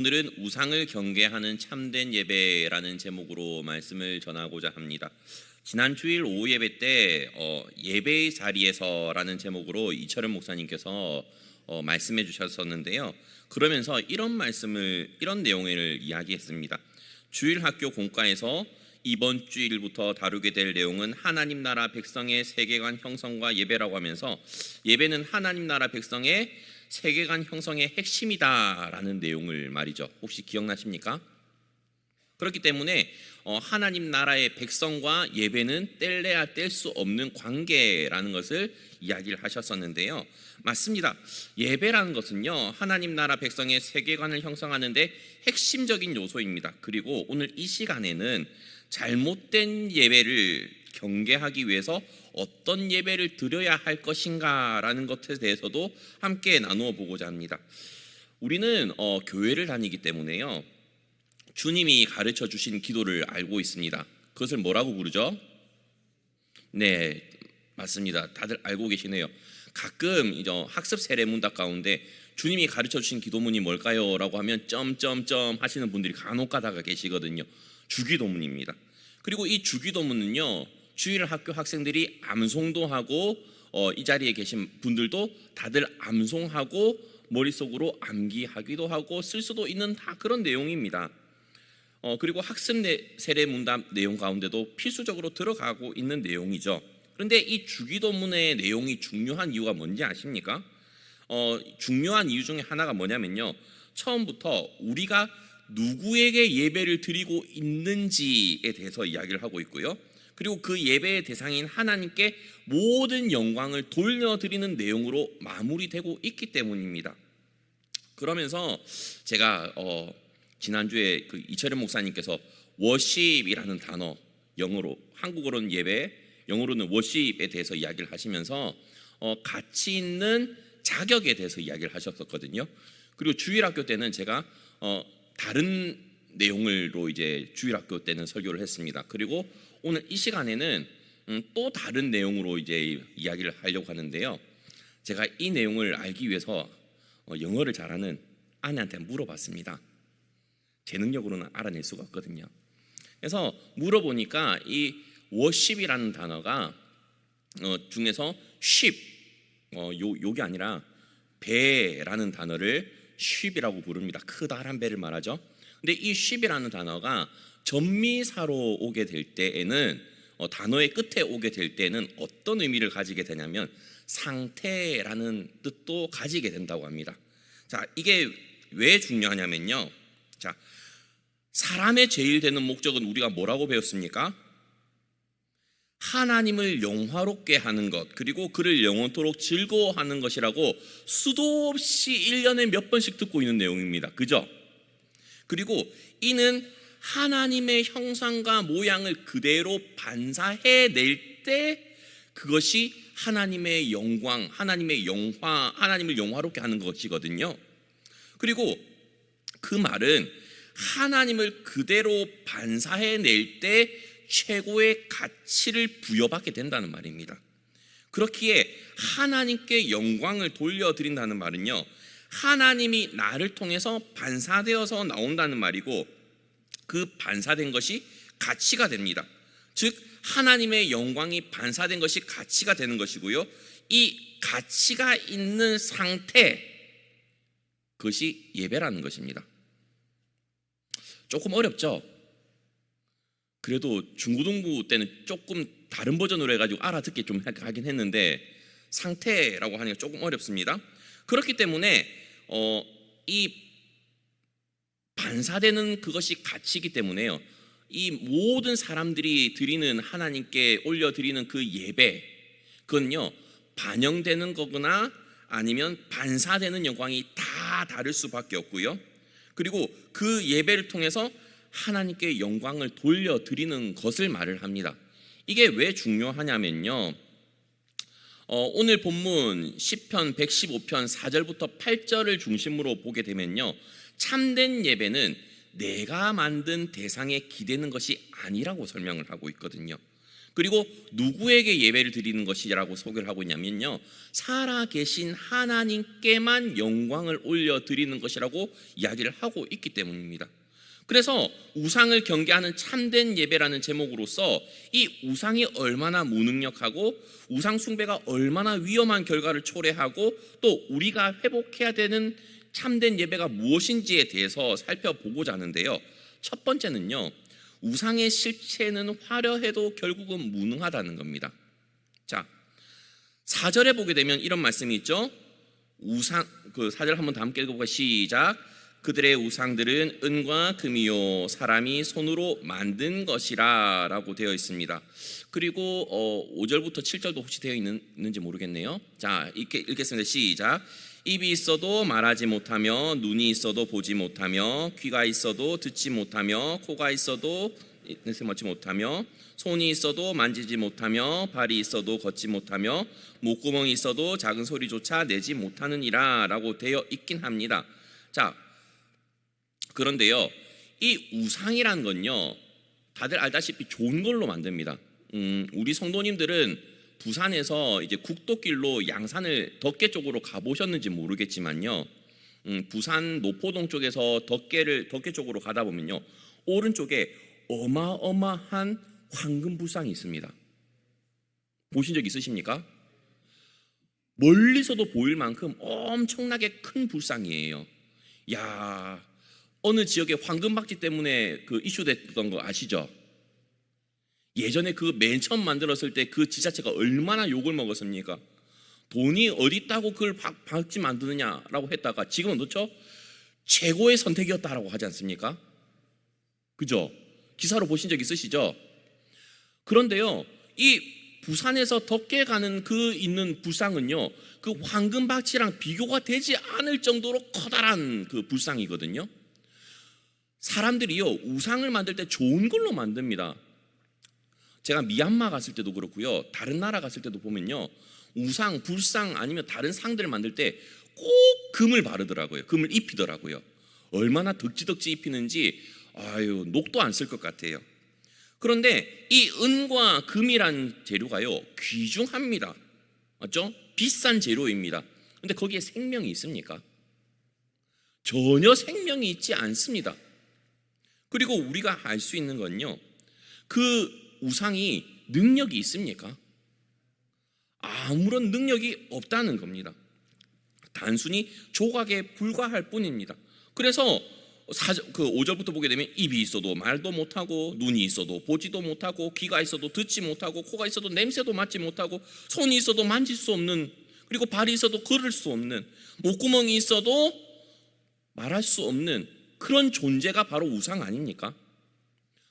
오늘은 우상을 경계하는 참된 예배라는 제목으로 말씀을 전하고자 합니다. 지난 주일 오후 예배 때 예배의 자리에서라는 제목으로 이철현 목사님께서 말씀해 주셨었는데요. 그러면서 이런 내용을 이야기했습니다. 주일학교 공과에서 이번 주일부터 다루게 될 내용은 하나님 나라 백성의 세계관 형성과 예배라고 하면서 예배는 하나님 나라 백성의 세계관 형성의 핵심이다라는 내용을 말이죠. 혹시 기억나십니까? 그렇기 때문에 하나님 나라의 백성과 예배는 뗄래야 뗄 수 없는 관계라는 것을 이야기를 하셨었는데요. 맞습니다. 예배라는 것은요, 하나님 나라 백성의 세계관을 형성하는데 핵심적인 요소입니다. 그리고 오늘 이 시간에는 잘못된 예배를 경계하기 위해서 어떤 예배를 드려야 할 것인가라는 것에 대해서도 함께 나누어 보고자 합니다. 우리는 교회를 다니기 때문에요, 주님이 가르쳐 주신 기도를 알고 있습니다. 그것을 뭐라고 부르죠? 네, 맞습니다. 다들 알고 계시네요. 가끔 이제 학습 세례문답 가운데 주님이 가르쳐 주신 기도문이 뭘까요? 라고 하면 점점점 하시는 분들이 간혹 가다가 계시거든요. 주기도문입니다. 그리고 이 주기도문은요, 주일학교 학생들이 암송도 하고 이 자리에 계신 분들도 다들 암송하고 머릿속으로 암기하기도 하고 쓸 수도 있는 다 그런 내용입니다. 그리고 학습 세례 문답 내용 가운데도 필수적으로 들어가고 있는 내용이죠. 그런데 이 주기도문의 내용이 중요한 이유가 뭔지 아십니까? 중요한 이유 중에 하나가 뭐냐면요, 처음부터 우리가 누구에게 예배를 드리고 있는지에 대해서 이야기를 하고 있고요, 그리고 그 예배의 대상인 하나님께 모든 영광을 돌려드리는 내용으로 마무리되고 있기 때문입니다. 그러면서 제가 지난주에 그 이철현 목사님께서 워십이라는 단어, 영어로, 한국어로는 예배, 영어로는 워십에 대해서 이야기를 하시면서 가치 있는 자격에 대해서 이야기를 하셨었거든요. 그리고 주일학교 때는 제가 다른 내용으로 이제 주일학교 때는 설교를 했습니다. 그리고 오늘 이 시간에는 또 다른 내용으로 이제 이야기를 하려고 하는데요. 제가 이 내용을 알기 위해서 영어를 잘하는 아내한테 물어봤습니다. 제 능력으로는 알아낼 수가 없거든요. 그래서 물어보니까 이 워십이라는 단어가 중에서 sheep, 요게 아니라 배라는 단어를 sheep이라고 부릅니다. 크다란 배를 말하죠. 근데 이 sheep이라는 단어가 전미사로 오게 될 때에는, 단어의 끝에 오게 될 때는 어떤 의미를 가지게 되냐면 상태라는 뜻도 가지게 된다고 합니다. 자, 이게 왜 중요하냐면요, 자, 사람의 제일 되는 목적은 우리가 뭐라고 배웠습니까? 하나님을 영화롭게 하는 것, 그리고 그를 영원토록 즐거워하는 것이라고 수도 없이 1년에 몇 번씩 듣고 있는 내용입니다. 그죠? 그리고 이는 하나님의 형상과 모양을 그대로 반사해낼 때 그것이 하나님의 영광, 하나님의 영화, 하나님을 영화롭게 하는 것이거든요. 그리고 그 말은 하나님을 그대로 반사해낼 때 최고의 가치를 부여받게 된다는 말입니다. 그렇기에 하나님께 영광을 돌려드린다는 말은요, 하나님이 나를 통해서 반사되어서 나온다는 말이고, 그 반사된 것이 가치가 됩니다. 즉 하나님의 영광이 반사된 것이 가치가 되는 것이고요, 이 가치가 있는 상태, 그것이 예배라는 것입니다. 조금 어렵죠? 그래도 중고등부 때는 조금 다른 버전으로 해가지고 알아듣기 좀 하긴 했는데 상태라고 하니까 조금 어렵습니다. 그렇기 때문에 이 반사되는 그것이 가치이기 때문에요, 이 모든 사람들이 드리는, 하나님께 올려드리는 그 예배, 그건요 반영되는 거거나 아니면 반사되는 영광이 다 다를 수밖에 없고요, 그리고 그 예배를 통해서 하나님께 영광을 돌려드리는 것을 말을 합니다. 이게 왜 중요하냐면요, 오늘 본문 시편 115편 4절부터 8절을 중심으로 보게 되면요, 참된 예배는 내가 만든 대상에 기대는 것이 아니라고 설명을 하고 있거든요. 그리고 누구에게 예배를 드리는 것이라고 소개를 하고 있냐면요, 살아계신 하나님께만 영광을 올려드리는 것이라고 이야기를 하고 있기 때문입니다. 그래서 우상을 경계하는 참된 예배라는 제목으로서 이 우상이 얼마나 무능력하고 우상 숭배가 얼마나 위험한 결과를 초래하고 또 우리가 회복해야 되는 참된 예배가 무엇인지에 대해서 살펴보고자 하는데요, 첫 번째는요, 우상의 실체는 화려해도 결국은 무능하다는 겁니다. 자, 4절에 보게 되면 이런 말씀이 있죠. 우상, 그 4절 한번 다 함께 읽어볼까요? 시작. 그들의 우상들은 은과 금이요 사람이 손으로 만든 것이라 라고 되어 있습니다. 그리고 5절부터 7절도 혹시 되어 있는지 모르겠네요. 자, 읽겠습니다. 시작. 입이 있어도 말하지 못하며 눈이 있어도 보지 못하며 귀가 있어도 듣지 못하며 코가 있어도 냄새 맡지 못하며 손이 있어도 만지지 못하며 발이 있어도 걷지 못하며 목구멍이 있어도 작은 소리조차 내지 못하느니라 라고 되어 있긴 합니다. 자, 그런데요, 이 우상이란 건요, 다들 알다시피 좋은 걸로 만듭니다. 우리 성도님들은 부산에서 이제 국도길로 양산을 덕계 쪽으로 가보셨는지 모르겠지만요, 부산 노포동 쪽에서 덕계 쪽으로 가다 보면요, 오른쪽에 어마어마한 황금 불상이 있습니다. 보신 적 있으십니까? 멀리서도 보일 만큼 엄청나게 큰 불상이에요. 야, 어느 지역에 황금박쥐 때문에 그 이슈됐던 거 아시죠? 예전에 그 맨 처음 만들었을 때 그 지자체가 얼마나 욕을 먹었습니까? 돈이 어디 있다고 그걸 박쥐 만드느냐라고 했다가 지금은 그렇죠? 최고의 선택이었다라고 하지 않습니까? 그죠? 기사로 보신 적 있으시죠? 그런데요, 이 부산에서 덕계 가는 그 있는 불상은요, 그 황금박쥐랑 비교가 되지 않을 정도로 커다란 그 불상이거든요. 사람들이요, 우상을 만들 때 좋은 걸로 만듭니다. 제가 미얀마 갔을 때도 그렇고요, 다른 나라 갔을 때도 보면요, 우상, 불상 아니면 다른 상들을 만들 때 꼭 금을 바르더라고요. 금을 입히더라고요. 얼마나 덕지덕지 입히는지 녹도 안 쓸 것 같아요. 그런데 이 은과 금이란 재료가요, 귀중합니다. 맞죠? 비싼 재료입니다. 그런데 거기에 생명이 있습니까? 전혀 생명이 있지 않습니다. 그리고 우리가 알 수 있는 건요, 그 우상이 능력이 있습니까? 아무런 능력이 없다는 겁니다. 단순히 조각에 불과할 뿐입니다. 그래서 그 5절부터 보게 되면 입이 있어도 말도 못하고 눈이 있어도 보지도 못하고 귀가 있어도 듣지 못하고 코가 있어도 냄새도 맡지 못하고 손이 있어도 만질 수 없는, 그리고 발이 있어도 걸을 수 없는, 목구멍이 있어도 말할 수 없는 그런 존재가 바로 우상 아닙니까?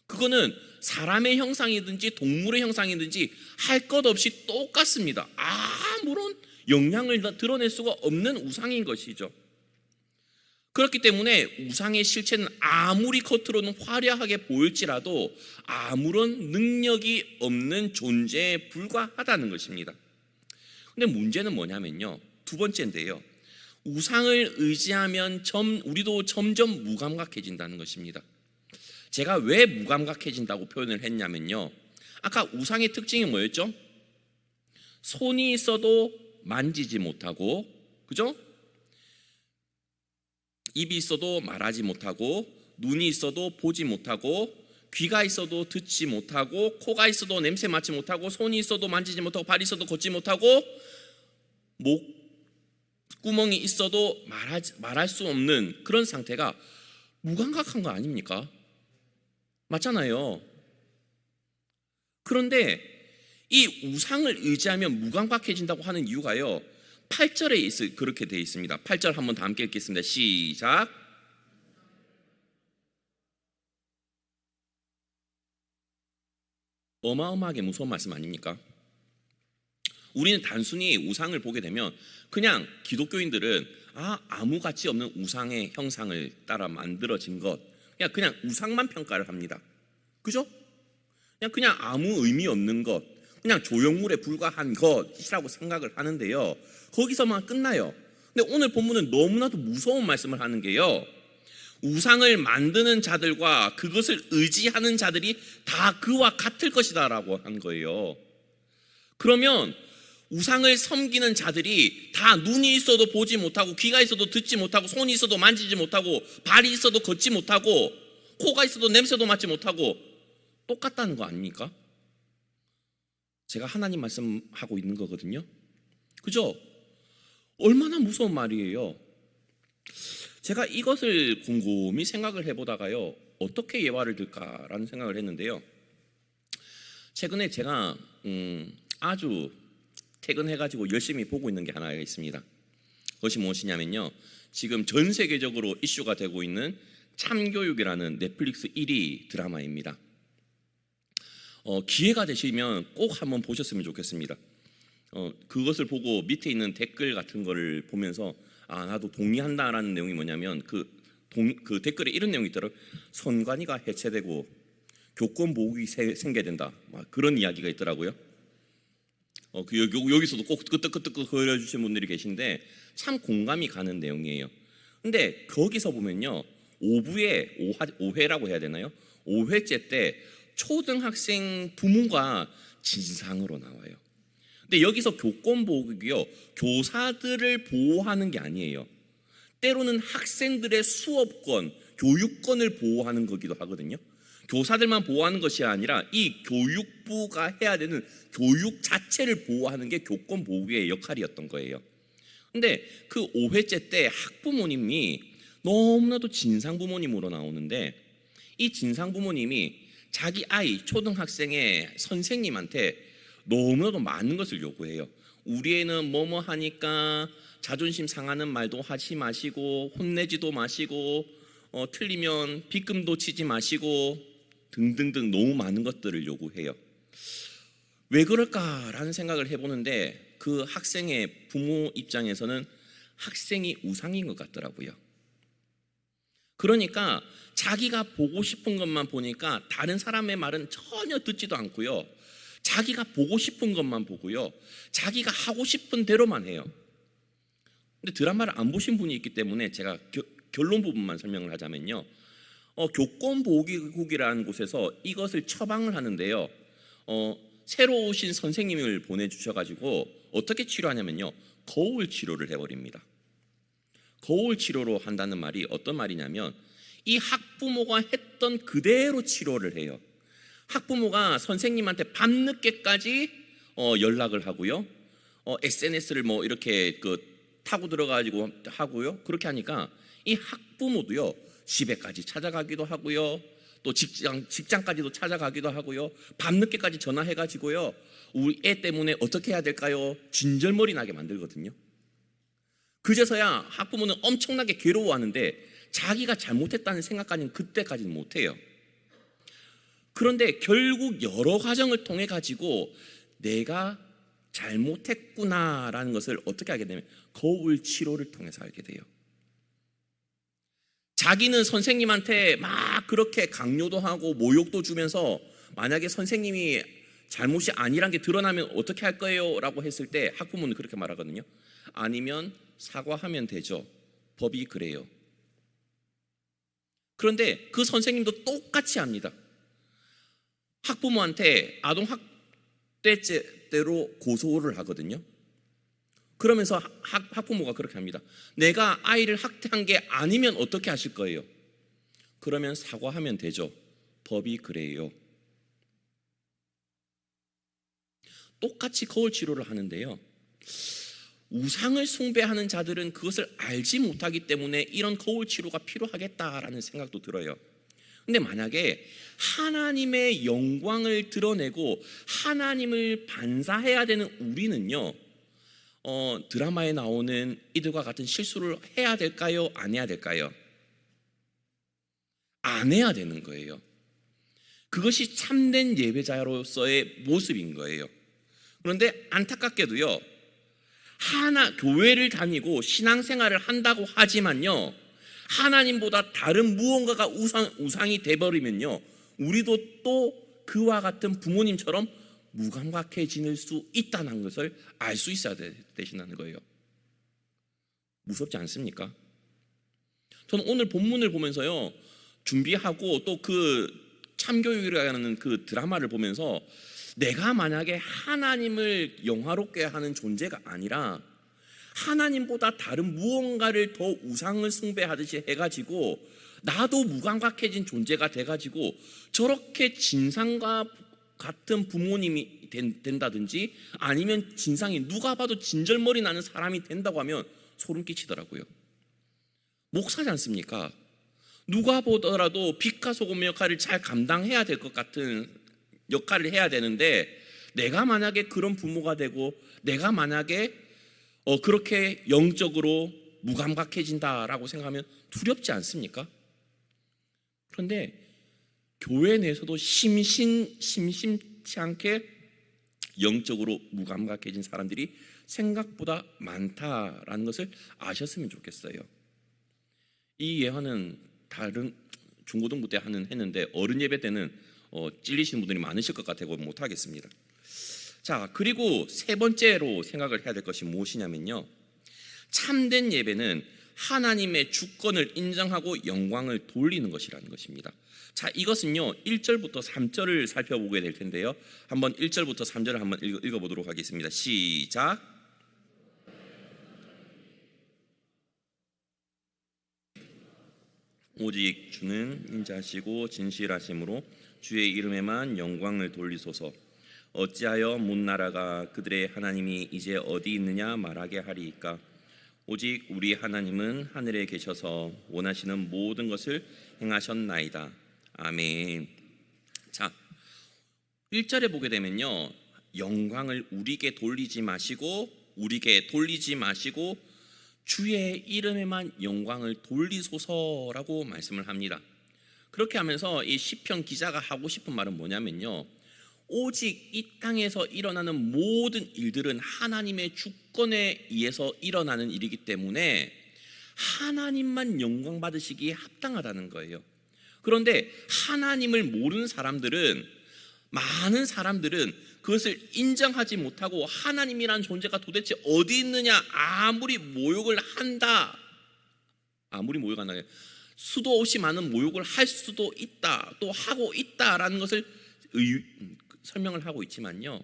그거는 사람의 형상이든지 동물의 형상이든지 할 것 없이 똑같습니다. 아무런 영향을 드러낼 수가 없는 우상인 것이죠. 그렇기 때문에 우상의 실체는 아무리 겉으로는 화려하게 보일지라도 아무런 능력이 없는 존재에 불과하다는 것입니다. 근데 문제는 뭐냐면요, 두 번째인데요, 우상을 의지하면 우리도 점점 무감각해진다는 것입니다. 제가 왜 무감각해진다고 표현을 했냐면요, 아까 우상의 특징이 뭐였죠? 손이 있어도 만지지 못하고, 그죠? 입이 있어도 말하지 못하고, 눈이 있어도 보지 못하고, 귀가 있어도 듣지 못하고, 코가 있어도 냄새 맡지 못하고, 손이 있어도 만지지 못하고, 발이 있어도 걷지 못하고, 목구멍이 있어도 말할 수 없는 그런 상태가 무감각한 거 아닙니까? 맞잖아요. 그런데 이 우상을 의지하면 무감각해진다고 하는 이유가요, 8절에 그렇게 되어 있습니다. 8절 한번 다 함께 읽겠습니다. 시작. 어마어마하게 무서운 말씀 아닙니까? 우리는 단순히 우상을 보게 되면 그냥 기독교인들은 아무 가치 없는 우상의 형상을 따라 만들어진 것, 그냥 우상만 평가를 합니다. 그죠? 그냥 아무 의미 없는 것, 그냥 조형물에 불과한 것이라고 생각을 하는데요, 거기서만 끝나요. 근데 오늘 본문은 너무나도 무서운 말씀을 하는 게요, 우상을 만드는 자들과 그것을 의지하는 자들이 다 그와 같을 것이다라고 한 거예요. 그러면 우상을 섬기는 자들이 다 눈이 있어도 보지 못하고, 귀가 있어도 듣지 못하고, 손이 있어도 만지지 못하고, 발이 있어도 걷지 못하고, 코가 있어도 냄새도 맡지 못하고 똑같다는 거 아닙니까? 제가 하나님 말씀하고 있는 거거든요. 그죠? 얼마나 무서운 말이에요. 제가 이것을 곰곰이 생각을 해보다가요, 어떻게 예화를 들까라는 생각을 했는데요. 최근에 제가 아주 퇴근해가지고 열심히 보고 있는 게 하나 있습니다. 그것이 무엇이냐면요, 지금 전 세계적으로 이슈가 되고 있는 참교육이라는 넷플릭스 1위 드라마입니다. 기회가 되시면 꼭 한번 보셨으면 좋겠습니다. 그것을 보고 밑에 있는 댓글 같은 거를 보면서 나도 동의한다라는 내용이 뭐냐면 그 댓글에 이런 내용이 있더라고요. 선관위가 해체되고 교권 보호국이 생겨야 된다, 막 그런 이야기가 있더라고요. 여기서도 꼭 끄떡끄떡 그려주신 분들이 계신데 참 공감이 가는 내용이에요. 근데 거기서 보면요, 5회라고 해야 되나요? 5회째 때 초등학생 부모가 진상으로 나와요. 근데 여기서 교권 보호국이요, 교사들을 보호하는 게 아니에요. 때로는 학생들의 수업권, 교육권을 보호하는 거기도 하거든요. 교사들만 보호하는 것이 아니라 이 교육부가 해야 되는 교육 자체를 보호하는 게 교권 보호국의 역할이었던 거예요. 근데 그 5회째 때 학부모님이 너무나도 진상 부모님으로 나오는데, 이 진상 부모님이 자기 아이 초등학생의 선생님한테 너무나도 많은 것을 요구해요. 우리 애는 뭐뭐 하니까 자존심 상하는 말도 하지 마시고, 혼내지도 마시고, 틀리면 빗금도 치지 마시고 등등등 너무 많은 것들을 요구해요. 왜 그럴까라는 생각을 해보는데, 그 학생의 부모 입장에서는 학생이 우상인 것 같더라고요. 그러니까 자기가 보고 싶은 것만 보니까 다른 사람의 말은 전혀 듣지도 않고요, 자기가 보고 싶은 것만 보고요, 자기가 하고 싶은 대로만 해요. 근데 드라마를 안 보신 분이 있기 때문에 제가 결론 부분만 설명을 하자면요, 교권보호국이라는 곳에서 이것을 처방을 하는데요, 새로 오신 선생님을 보내주셔가지고 어떻게 치료하냐면요, 거울 치료를 해버립니다. 거울 치료로 한다는 말이 어떤 말이냐면, 이 학부모가 했던 그대로 치료를 해요. 학부모가 선생님한테 밤늦게까지 연락을 하고요, SNS를 뭐 이렇게 타고 들어가지고 하고요. 그렇게 하니까 이 학부모도요, 집에까지 찾아가기도 하고요, 또 직장까지도 찾아가기도 하고요, 밤늦게까지 전화해가지고요, 우리 애 때문에 어떻게 해야 될까요? 진절머리 나게 만들거든요. 그제서야 학부모는 엄청나게 괴로워하는데 자기가 잘못했다는 생각까지는 그때까지는 못해요. 그런데 결국 여러 과정을 통해 가지고 내가 잘못했구나라는 것을 어떻게 알게 되면 거울 치료를 통해서 알게 돼요. 자기는 선생님한테 막 그렇게 강요도 하고 모욕도 주면서, 만약에 선생님이 잘못이 아니란 게 드러나면 어떻게 할 거예요? 라고 했을 때 학부모는 그렇게 말하거든요. 아니면 사과하면 되죠. 법이 그래요. 그런데 그 선생님도 똑같이 합니다. 학부모한테 아동학대죄로 고소를 하거든요. 그러면서 학부모가 그렇게 합니다. 내가 아이를 학대한 게 아니면 어떻게 하실 거예요? 그러면 사과하면 되죠. 법이 그래요. 똑같이 거울 치료를 하는데요, 우상을 숭배하는 자들은 그것을 알지 못하기 때문에 이런 거울 치료가 필요하겠다라는 생각도 들어요. 근데 만약에 하나님의 영광을 드러내고 하나님을 반사해야 되는 우리는요, 드라마에 나오는 이들과 같은 실수를 해야 될까요? 안 해야 될까요? 안 해야 되는 거예요. 그것이 참된 예배자로서의 모습인 거예요. 그런데 안타깝게도요, 교회를 다니고 신앙생활을 한다고 하지만요, 하나님보다 다른 무언가가 우상이 돼버리면요, 우리도 또 그와 같은 부모님처럼 무감각해질 수 있다는 것을 알 수 있어야 되신다는 거예요. 무섭지 않습니까? 저는 오늘 본문을 보면서요, 준비하고 또 그 참교육이라는 그 드라마를 보면서 내가 만약에 하나님을 영화롭게 하는 존재가 아니라 하나님보다 다른 무언가를 더 우상을 숭배하듯이 해가지고 나도 무감각해진 존재가 돼가지고 저렇게 진상과 같은 부모님이 된다든지 아니면 진상이 누가 봐도 진절머리 나는 사람이 된다고 하면 소름 끼치더라고요. 목사지 않습니까? 누가 보더라도 빛과 소금 역할을 잘 감당해야 될 것 같은 역할을 해야 되는데 내가 만약에 그런 부모가 되고 내가 만약에 그렇게 영적으로 무감각해진다라고 생각하면 두렵지 않습니까? 그런데 교회 내에서도 심심치 않게 영적으로 무감각해진 사람들이 생각보다 많다라는 것을 아셨으면 좋겠어요. 이 예화는 다른 중고등부 때 했는데 어른 예배 때는 찔리시는 분들이 많으실 것 같아서 못하겠습니다. 자, 그리고 세 번째로 생각을 해야 될 것이 무엇이냐면요, 참된 예배는 하나님의 주권을 인정하고 영광을 돌리는 것이라는 것입니다. 자, 이것은요 1절부터 3절을 살펴보게 될 텐데요, 한번 1절부터 3절을 한번 읽어보도록 하겠습니다. 시작. 오직 주는 인자하시고 진실하심으로 주의 이름에만 영광을 돌리소서. 어찌하여 문 나라가 그들의 하나님이 이제 어디 있느냐 말하게 하리이까. 오직 우리 하나님은 하늘에 계셔서 원하시는 모든 것을 행하셨나이다. 아멘. 자, 1절에 보게 되면요, 영광을 우리에게 돌리지 마시고 주의 이름에만 영광을 돌리소서라고 말씀을 합니다. 그렇게 하면서 이 시편 기자가 하고 싶은 말은 뭐냐면요, 오직 이 땅에서 일어나는 모든 일들은 하나님의 주권에 의해서 일어나는 일이기 때문에 하나님만 영광 받으시기에 합당하다는 거예요. 그런데 하나님을 모르는 많은 사람들은 그것을 인정하지 못하고 하나님이란 존재가 도대체 어디 있느냐, 아무리 모욕을 한다, 수도 없이 많은 모욕을 할 수도 있다, 또 하고 있다라는 것을 설명을 하고 있지만요,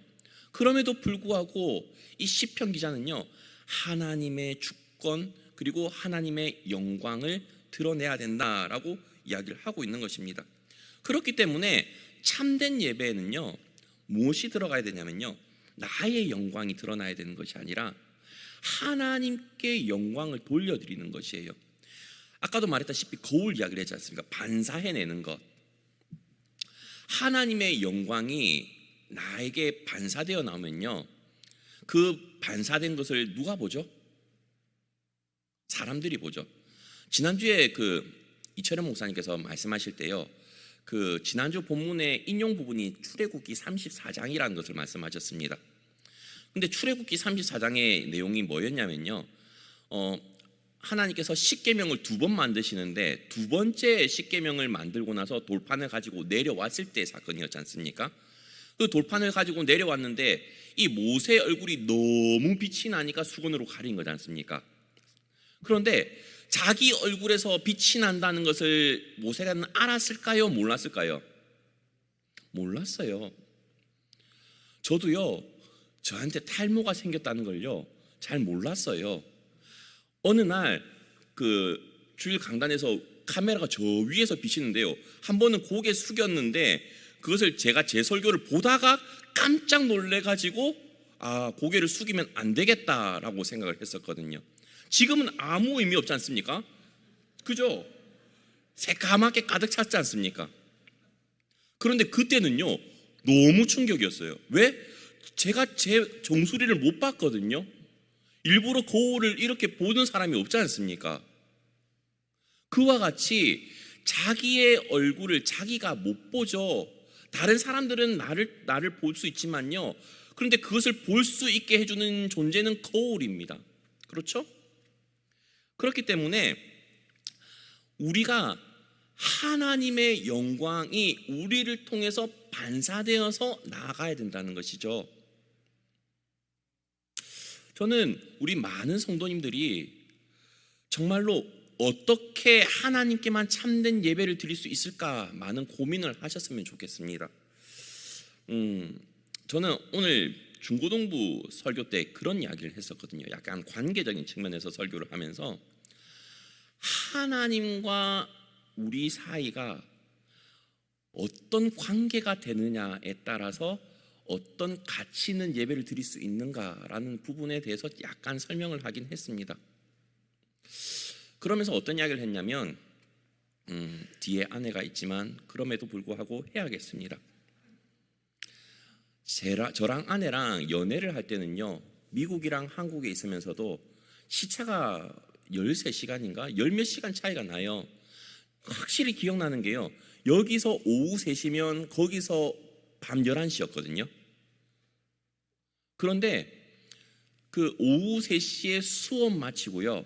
그럼에도 불구하고 이 시편 기자는요, 하나님의 주권 그리고 하나님의 영광을 드러내야 된다라고 이야기를 하고 있는 것입니다. 그렇기 때문에 참된 예배에는요, 무엇이 들어가야 되냐면요, 나의 영광이 드러나야 되는 것이 아니라 하나님께 영광을 돌려드리는 것이에요. 아까도 말했다시피 거울 이야기를 했지 않습니까? 반사해내는 것. 하나님의 영광이 나에게 반사되어 나오면요, 그 반사된 것을 누가 보죠? 사람들이 보죠. 지난주에 이철현 목사님께서 말씀하실 때요, 지난주 본문의 인용 부분이 출애굽기 34장이라는 것을 말씀하셨습니다. 근데 출애굽기 34장의 내용이 뭐였냐면요, 하나님께서 십계명을 2번 만드시는데 두 번째 십계명을 만들고 나서 돌판을 가지고 내려왔을 때 사건이었지 않습니까? 그 돌판을 가지고 내려왔는데 이 모세의 얼굴이 너무 빛이 나니까 수건으로 가린 거지 않습니까? 그런데 자기 얼굴에서 빛이 난다는 것을 모세는 알았을까요? 몰랐을까요? 몰랐어요. 저도요, 저한테 탈모가 생겼다는 걸요 잘 몰랐어요. 어느 날 주일 강단에서 카메라가 저 위에서 비치는데요, 한 번은 고개 숙였는데 그것을 제가 제 설교를 보다가 깜짝 놀래가지고 고개를 숙이면 안 되겠다라고 생각을 했었거든요. 지금은 아무 의미 없지 않습니까? 그죠? 새까맣게 가득 찼지 않습니까? 그런데 그때는요 너무 충격이었어요. 왜? 제가 제 정수리를 못 봤거든요. 일부러 거울을 이렇게 보는 사람이 없지 않습니까? 그와 같이 자기의 얼굴을 자기가 못 보죠. 다른 사람들은 나를 볼 수 있지만요, 그런데 그것을 볼 수 있게 해주는 존재는 거울입니다. 그렇죠? 그렇기 때문에 우리가 하나님의 영광이 우리를 통해서 반사되어서 나아가야 된다는 것이죠. 저는 우리 많은 성도님들이 정말로 어떻게 하나님께만 참된 예배를 드릴 수 있을까 많은 고민을 하셨으면 좋겠습니다. 저는 오늘 중고등부 설교 때 그런 이야기를 했었거든요. 약간 관계적인 측면에서 설교를 하면서 하나님과 우리 사이가 어떤 관계가 되느냐에 따라서 어떤 가치 있는 예배를 드릴 수 있는가라는 부분에 대해서 약간 설명을 하긴 했습니다. 그러면서 어떤 이야기를 했냐면 뒤에 아내가 있지만 그럼에도 불구하고 해야겠습니다. 저랑 아내랑 연애를 할 때는요, 미국이랑 한국에 있으면서도 시차가 13시간인가 10몇 시간 차이가 나요. 확실히 기억나는 게요, 여기서 오후 3시면 거기서 밤 11시였거든요. 그런데 그 오후 3시에 수업 마치고요,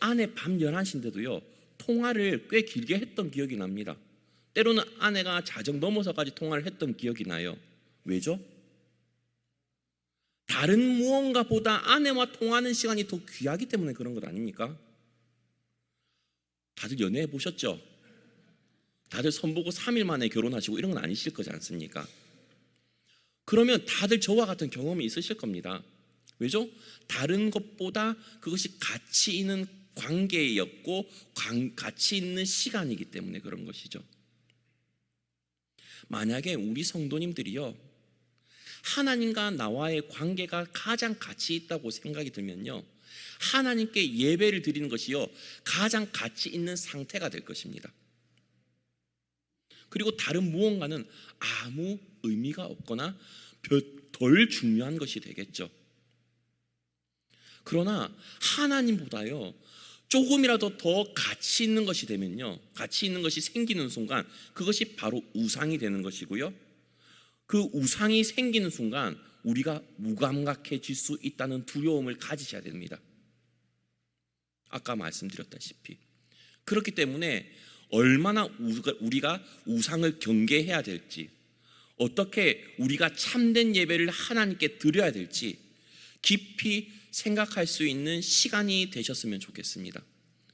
아내 밤 11시인데도요 통화를 꽤 길게 했던 기억이 납니다. 때로는 아내가 자정 넘어서까지 통화를 했던 기억이 나요. 왜죠? 다른 무언가보다 아내와 통화하는 시간이 더 귀하기 때문에 그런 것 아닙니까? 다들 연애해 보셨죠? 다들 선보고 3일 만에 결혼하시고 이런 건 아니실 거지 않습니까? 그러면 다들 저와 같은 경험이 있으실 겁니다. 왜죠? 다른 것보다 그것이 가치 있는 관계였고 가치 있는 시간이기 때문에 그런 것이죠. 만약에 우리 성도님들이요, 하나님과 나와의 관계가 가장 가치 있다고 생각이 들면요, 하나님께 예배를 드리는 것이요 가장 가치 있는 상태가 될 것입니다. 그리고 다른 무언가는 아무 의미가 없거나 덜 중요한 것이 되겠죠. 그러나 하나님보다요 조금이라도 더 가치 있는 것이 되면요, 가치 있는 것이 생기는 순간 그것이 바로 우상이 되는 것이고요, 그 우상이 생기는 순간 우리가 무감각해질 수 있다는 두려움을 가지셔야 됩니다. 아까 말씀드렸다시피. 그렇기 때문에 얼마나 우리가 우상을 경계해야 될지, 어떻게 우리가 참된 예배를 하나님께 드려야 될지 깊이 생각할 수 있는 시간이 되셨으면 좋겠습니다.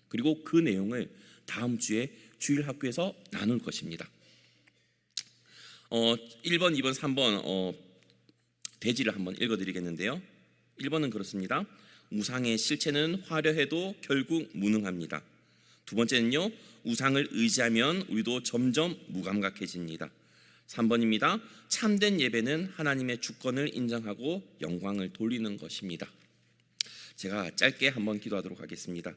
그리고 그 내용을 다음 주에 주일학교에서 나눌 것입니다. 1번, 2번, 3번 대지를 한번 읽어드리겠는데요. 1번은 그렇습니다. 우상의 실체는 화려해도 결국 무능합니다. 두 번째는요, 우상을 의지하면 우리도 점점 무감각해집니다. 3번입니다. 참된 예배는 하나님의 주권을 인정하고 영광을 돌리는 것입니다. 제가 짧게 한번 기도하도록 하겠습니다.